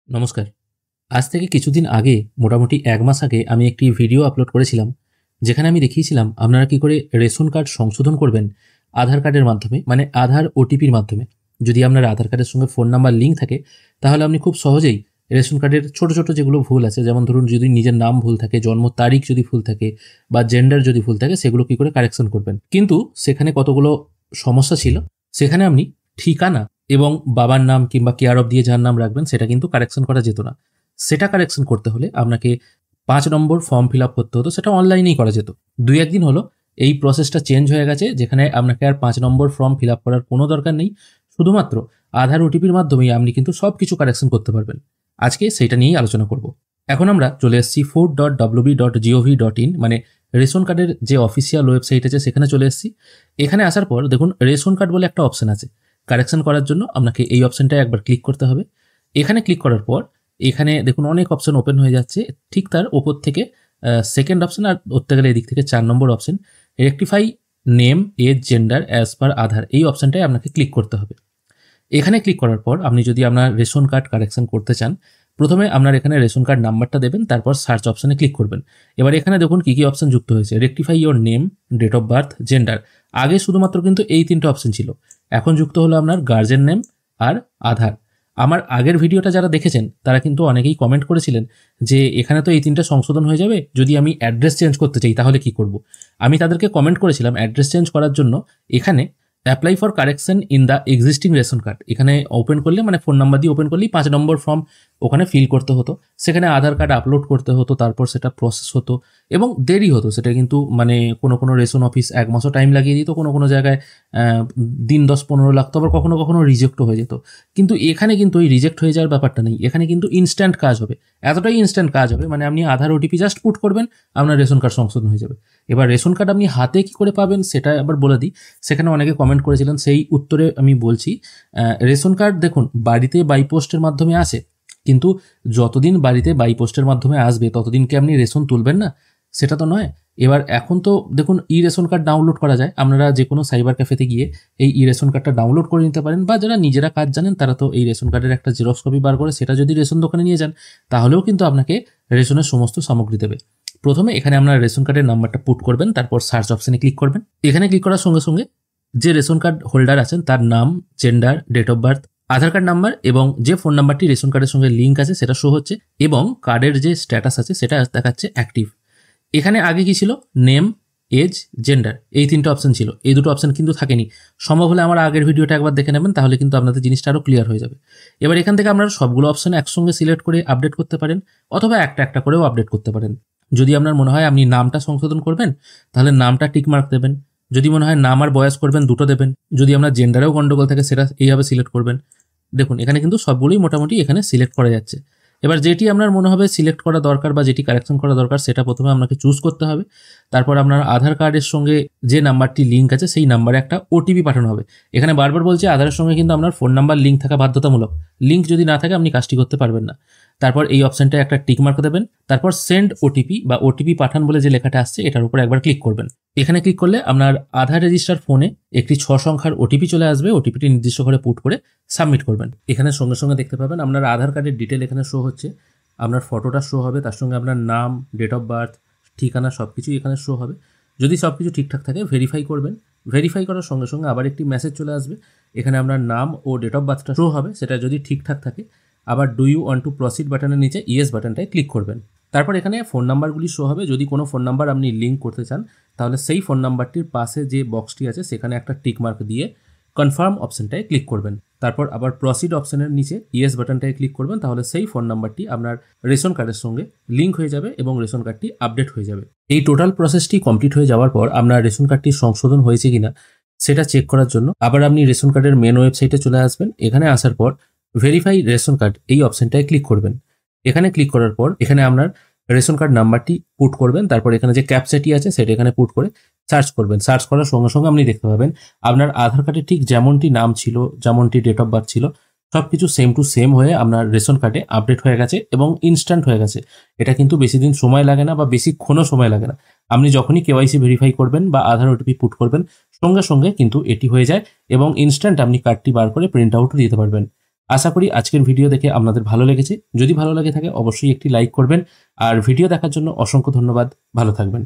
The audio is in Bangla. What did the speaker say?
নমস্কার। আজ থেকে কিছুদিন আগে মোটামুটি ১ মাস আগে আমি একটি ভিডিও আপলোড করেছিলাম, যেখানে আমি দেখিয়েছিলাম আপনারা কি করে রেশন কার্ড সংশোধন করবেন আধার কার্ডের মাধ্যমে, মানে আধার ওটিপির মাধ্যমে। যদি আপনার আধার কার্ডের সঙ্গে ফোন নাম্বার লিঙ্ক থাকে, তাহলে আপনি খুব সহজেই রেশন কার্ডের ছোট, ছোট যেগুলো ভুল আছে, যেমন ধরুন যদি নিজের নাম ভুল থাকে, জন্ম তারিখ যদি ভুল থাকে বা জেন্ডার যদি ভুল থাকে, সেগুলো কি করে কারেকশন করবেন। কিন্তু সেখানে কতগুলো সমস্যা ছিল। সেখানে আপনি ঠিকানা এবং বাবার নাম কিংবা কেয়ার অফ দিয়ে যার নাম রাখবেন সেটা কিন্তু কারেকশন করা যেত না। সেটা কারেকশন করতে হলে আপনাকে ৫ নম্বর ফর্ম ফিল আপ করতে হতো, সেটা অনলাইনেই করা যেত। ২-১ দিন হলো এই প্রসেসটা চেঞ্জ হয়ে গেছে, যেখানে আপনাকে আর ৫ নম্বর ফর্ম ফিল আপ করার কোনো দরকার নেই। শুধুমাত্র আধার ওটিপির মাধ্যমেই আপনি কিন্তু সব কিছু কারেকশন করতে পারবেন। আজকে সেইটা নিয়েই আলোচনা করব। এখন আমরা চলে এসেছি food.wb.gov.in, মানে রেশন কার্ডের যে অফিসিয়াল ওয়েবসাইট আছে সেখানে চলে এসেছি। এখানে আসার পর দেখুন রেশন কার্ড বলে একটা অপশন আছে। কারেকশন করার জন্য আপনাকে এই অপশনটায় একবার ক্লিক করতে হবে। এখানে ক্লিক করার পর এখানে দেখুন অনেক অপশন ওপেন হয়ে যাচ্ছে। ঠিক তার ওপর থেকে সেকেন্ড অপশন, আর ধরতে গেলে এদিক থেকে ৪ নম্বর option, rectify name as gender as per Aadhaar, এই অপশনটায় আপনাকে ক্লিক করতে হবে। এখানে ক্লিক করার পর আপনি যদি আপনার রেশন কার্ড কারেকশন করতে চান, প্রথমে আপনার এখানে রেশন কার্ড নাম্বারটা দেবেন, তারপর সার্চ অপশনে ক্লিক করবেন। এবার এখানে দেখুন কী কী অপশন যুক্ত হয়েছে। Rectify your name, date of birth, gender. আগে শুধুমাত্র কিন্তু এই 3টে অপশন ছিল, এখন যুক্ত হলো আপনার গার্জেন নেম আর আধার। আমার আগের ভিডিওটা যারা দেখেছেন তারা কিন্তু অনেকেই কমেন্ট করেছিলেন যে এখানে তো এই 3টে সংশোধন হয়ে যাবে, যদি আমি অ্যাড্রেস চেঞ্জ করতে চাই তাহলে কি করব। আমি তাদেরকে কমেন্ট করেছিলাম অ্যাড্রেস চেঞ্জ করার জন্য এখানে apply for correction in the existing ration card, এখানে ওপেন করলে, মানে ফোন নাম্বার দিয়ে ওপেন করলেই ৫ নম্বর ফর্ম ওখানে ফিল করতে হতো। সেখানে আধার কার্ড আপলোড করতে হতো, তারপর সেটা প্রসেস হতো এবং দেরি হতো। সেটা কিন্তু মানে কোনো রেশন অফিস ১ মাসও টাইম লাগিয়ে দিত, কোনো জায়গায় দিন ১০-১৫ লাগতো, আবার কখনো রিজেক্টও হয়ে যেত। কিন্তু এখানে কিন্তু ওই রিজেক্ট হয়ে যাওয়ার ব্যাপারটা নেই। এখানে কিন্তু ইনস্ট্যান্ট কাজ হবে, এতটাই ইনস্ট্যান্ট কাজ হবে, মানে আপনি আধার ওটিপি জাস্ট পুট করবেন, আপনার রেশন কার্ড সংশোধন হয়ে যাবে। এবার রেশন কার্ড আপনি হাতে কী করে পাবেন সেটা আবার বলে দিই। সেখানে অনেকে কমেন্ট করেছিলেন, সেই উত্তরে আমি বলছি। রেশন কার্ড দেখুন বাড়িতে বাই পোস্টের মাধ্যমে আসে, কিন্তু যতদিন বাড়িতে বাই পোস্টের মাধ্যমে আসবে ততদিনকে আপনি রেশন তুলবেন না, সেটা তো নয়। এবার এখন তো দেখুন ই রেশন কার্ড ডাউনলোড করা যায়, আপনারা যে কোনো সাইবার ক্যাফেতে গিয়ে এই ই রেশন কার্ডটা ডাউনলোড করে নিতে পারেন, বা যারা নিজেরা কাজ জানেন তারা তো এই রেশন কার্ডের একটা জেরক্স কপি বার করে সেটা যদি রেশন দোকানে নিয়ে যান, তাহলেও কিন্তু আপনাকে রেশনের সমস্ত সামগ্রী দেবে। প্রথমে এখানে আপনার রেশন কার্ডের নাম্বারটা পুট করবেন, তারপর সার্চ অপশনে ক্লিক করবেন। এখানে ক্লিক করার সঙ্গে সঙ্গে যে রেশন কার্ড হোল্ডার আছেন তার নাম, gender, date of birth, Aadhaar card number এবং যে ফোন নাম্বারটি রেশন কার্ডের সঙ্গে লিঙ্ক আছে সেটা শো হচ্ছে, এবং কার্ডের যে স্ট্যাটাস আছে সেটা দেখাচ্ছে অ্যাক্টিভ। এখানে আগে কি ছিল, নেম, এজ, জেন্ডার, এই 3টে অপশন ছিল। এই 2টো অপশন কিন্তু থাকেনি। সম্ভব হলে আমার আগের ভিডিওটা একবার দেখে নেবেন, তাহলে কিন্তু আপনাদের জিনিসটা আরও ক্লিয়ার হয়ে যাবে। এবার এখান থেকে আপনারা সবগুলো অপশন একসঙ্গে সিলেক্ট করে আপডেট করতে পারেন, অথবা একটা একটা করেও আপডেট করতে পারেন। যদি আপনার মনে হয় আপনি নামটা সংশোধন করবেন, তাহলে নামটা টিকমার্ক দেবেন। যদি মনে হয় নাম আর বয়স করবেন, দুটো দেবেন। যদি আপনার জেন্ডারেও গন্ডগোল থাকে সেটা এইভাবে সিলেক্ট করবেন। দেখুন এখানে কিন্তু সবগুলোই মোটামুটি এখানে সিলেক্ট করা যাচ্ছে। এবার যেটি আপনার মনে হবে সিলেক্ট করা দরকার বা যেটি কারেকশন করা দরকার সেটা প্রথমে আপনাকে চুজ করতে হবে। তারপর আপনার আধার কার্ডের সঙ্গে যে নাম্বারটি লিঙ্ক আছে সেই নাম্বারে একটা ওটিপি পাঠানো হবে। এখানে বারবার বলছে আধারের সঙ্গে কিন্তু আপনার ফোন নাম্বার লিঙ্ক থাকা বাধ্যতামূলক। লিঙ্ক যদি না থাকে আপনি কাজটি করতে পারবেন না। তারপর এই অপশনটায় একটা টিক মার্ক দেবেন, তারপর সেন্ড ওটিপি বা ওটিপি পাঠান বলে যে লেখাটা আসছে এটার উপর একবার ক্লিক করবেন। এখানে ক্লিক করলে আপনার আধার রেজিস্টার ফোনে একটি ৬ সংখ্যার ওটিপি চলে আসবে। ওটিপিটি নির্দিষ্ট করে পুট করে সাবমিট করবেন। এখানে সঙ্গে সঙ্গে দেখতে পাবেন আপনার আধার কার্ডের ডিটেল এখানে শো হচ্ছে, আপনার ফটোটা শো হবে, তার সঙ্গে আপনার নাম, ডেট অফ বার্থ, ঠিকানা সব কিছুই এখানে শো হবে। যদি সব কিছু ঠিকঠাক থাকে ভেরিফাই করবেন। ভেরিফাই করার সঙ্গে সঙ্গে আবার একটি মেসেজ চলে আসবে, এখানে আপনার নাম ও ডেট অফ বার্থটা শো হবে, সেটা যদি ঠিকঠাক থাকে আবার do you want to proceed বাটনের নিচে ইয়েস বাটনটায় ক্লিক করবেন। তারপর এখানে ফোন নাম্বারগুলি শো হবে। যদি কোনো ফোন নাম্বার আপনি লিঙ্ক করতে চান তাহলে সেই ফোন নাম্বারটির পাশে যে বক্সটি আছে সেখানে একটা টিক মার্ক দিয়ে কনফার্ম অপশনটায় ক্লিক করবেন। তারপর আবার প্রসিড অপশনের নিচে ইয়েস বাটনটায় ক্লিক করবেন, তাহলে সেই ফোন নাম্বারটি আপনার রেশন কার্ডের সঙ্গে লিঙ্ক হয়ে যাবে এবং রেশন কার্ডটি আপডেট হয়ে যাবে। এই টোটাল প্রসেসটি কমপ্লিট হয়ে যাওয়ার পর আপনার রেশন কার্ডটি সংশোধন হয়েছে কিনা সেটা চেক করার জন্য আবার আপনি রেশন কার্ডের মেন ওয়েবসাইটে চলে আসবেন। এখানে আসার পর ভেরিফাই রেশন কার্ড এই অপশনটায় ক্লিক করবেন। এখানে ক্লিক করার পর এখানে আপনার রেশন কার্ড নাম্বারটি পুট করবেন, তারপর এখানে যে ক্যাপচাটি আছে সেটা এখানে পুট করে সার্চ করবেন। সার্চ করার সঙ্গে সঙ্গে আপনি দেখতে পাবেন আপনার আধার কার্ডে ঠিক যেমনটি নাম ছিল, যেমনটি ডেট অফ বার্থ ছিল, সব কিছু সেম টু সেম হয়ে আপনার রেশন কার্ডে আপডেট হয়ে গেছে এবং ইনস্ট্যান্ট হয়ে গেছে। এটা কিন্তু বেশি দিন সময় লাগে না বা বেশিক্ষণও সময় লাগে না। আপনি যখনই কেওয়াইসি ভেরিফাই করবেন বা আধার ওটিপি পুট করবেন সঙ্গে সঙ্গে কিন্তু এটি হয়ে যায় এবং ইনস্ট্যান্ট আপনি কার্ডটি বার করে প্রিন্ট আউটও দিতে পারবেন। আশা করি আজকের ভিডিও দেখে আপনাদের ভালো লেগেছে। যদি ভালো লাগে থাকে অবশ্যই একটি লাইক করবেন। আর ভিডিও দেখার জন্য অসংখ্য ধন্যবাদ। ভালো থাকবেন।